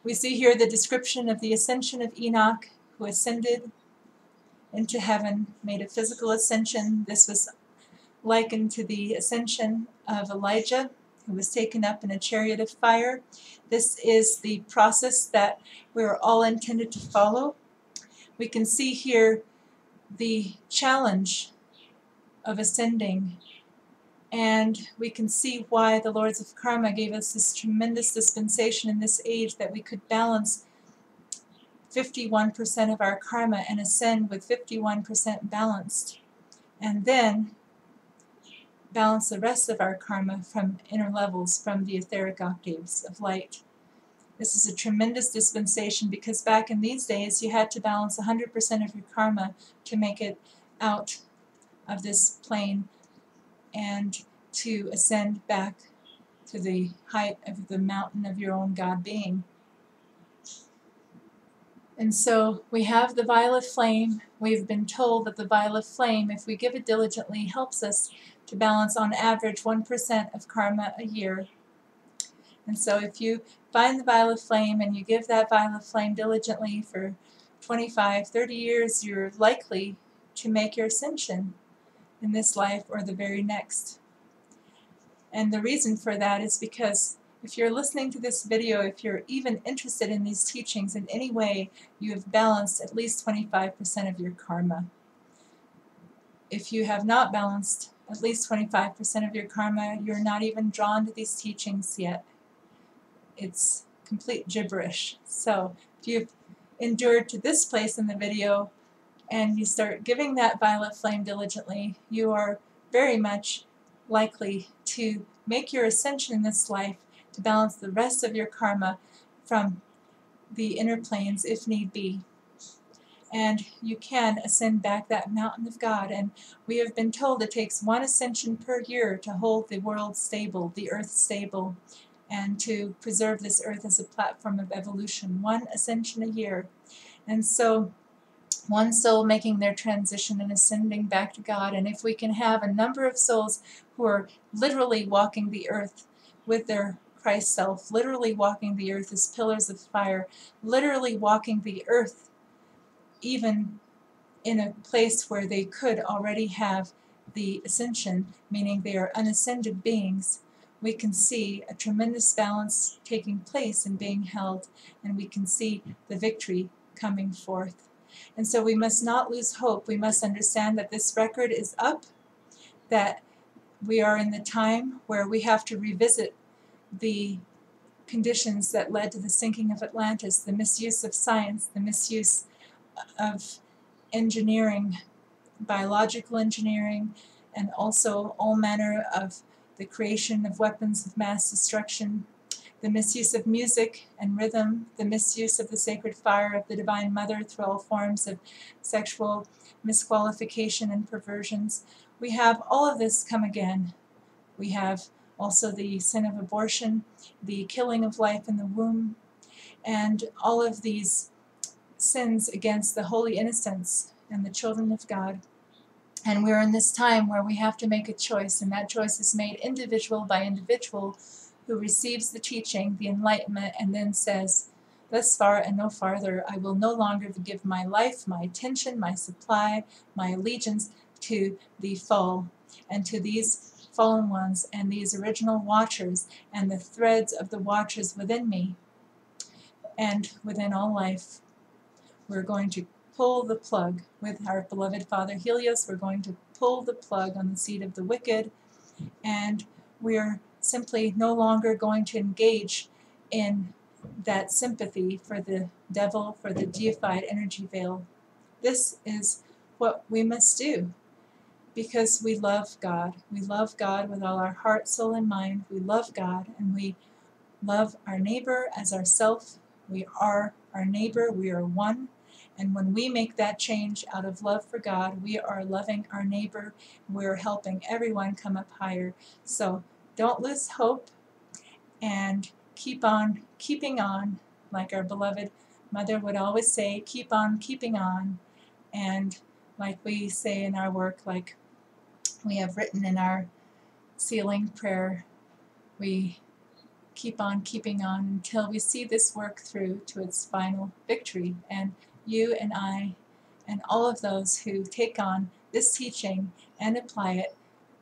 We see here the description of the ascension of Enoch, who ascended into heaven, made a physical ascension. This was likened to the ascension of Elijah, who was taken up in a chariot of fire. This is the process that we're all intended to follow. We can see here the challenge of ascending, and we can see why the Lords of Karma gave us this tremendous dispensation in this age, that we could balance 51% of our karma and ascend with 51% balanced, and then balance the rest of our karma from inner levels, from the etheric octaves of light. This is a tremendous dispensation, because back in these days you had to balance 100% of your karma to make it out of this plane and to ascend back to the height of the mountain of your own God being. And so we have the violet flame. We've been told that the violet flame, if we give it diligently, helps us to balance on average 1% of karma a year. And so if you find the violet flame and you give that violet flame diligently for 25, 30 years, you're likely to make your ascension in this life or the very next. And the reason for that is because if you're listening to this video, if you're even interested in these teachings in any way, you have balanced at least 25% of your karma. If you have not balanced at least 25% of your karma, you're not even drawn to these teachings yet. It's complete gibberish. So if you've endured to this place in the video and you start giving that violet flame diligently, you are very much likely to make your ascension in this life, to balance the rest of your karma from the inner planes if need be. And you can ascend back that mountain of God. And we have been told it takes one ascension per year to hold the world stable, the earth stable, and to preserve this earth as a platform of evolution. One ascension a year. And so one soul making their transition and ascending back to God. And if we can have a number of souls who are literally walking the earth with their Christ self, literally walking the earth as pillars of fire, literally walking the earth even in a place where they could already have the ascension, meaning they are unascended beings, we can see a tremendous balance taking place and being held, and we can see the victory coming forth. And so we must not lose hope. We must understand that this record is up, that we are in the time where we have to revisit the conditions that led to the sinking of Atlantis, the misuse of science, the misuse of engineering, biological engineering, and also all manner of the creation of weapons of mass destruction, the misuse of music and rhythm, the misuse of the sacred fire of the Divine Mother through all forms of sexual misqualification and perversions. We have all of this come again. We have also the sin of abortion, the killing of life in the womb, and all of these sins against the holy innocents and the children of God. And we're in this time where we have to make a choice, and that choice is made individual by individual, who receives the teaching, the enlightenment, and then says, thus far and no farther, I will no longer give my life, my attention, my supply, my allegiance to the fall, and to these fallen ones, and these original watchers, and the threads of the watchers within me, and within all life. We're going to pull the plug with our beloved Father Helios. We're going to pull the plug on the seed of the wicked, and we're simply no longer going to engage in that sympathy for the devil, for the deified energy veil. This is what we must do, because we love God. We love God with all our heart, soul, and mind. We love God, and we love our neighbor as ourself. We are our neighbor. We are one. And when we make that change out of love for God, we are loving our neighbor. We're helping everyone come up higher. So don't lose hope, and keep on keeping on, like our beloved Mother would always say, keep on keeping on. And like we say in our work, like we have written in our sealing prayer, we keep on keeping on until we see this work through to its final victory. And you and I and all of those who take on this teaching and apply it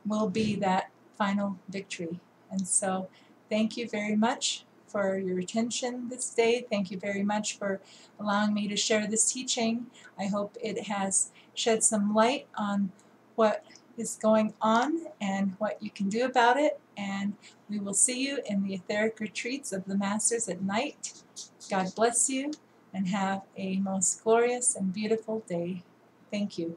will be that final victory. And so thank you very much for your attention this day. Thank you very much for allowing me to share this teaching. I hope it has shed some light on what is going on and what you can do about it. And we will see you in the etheric retreats of the Masters at night. God bless you and have a most glorious and beautiful day. Thank you.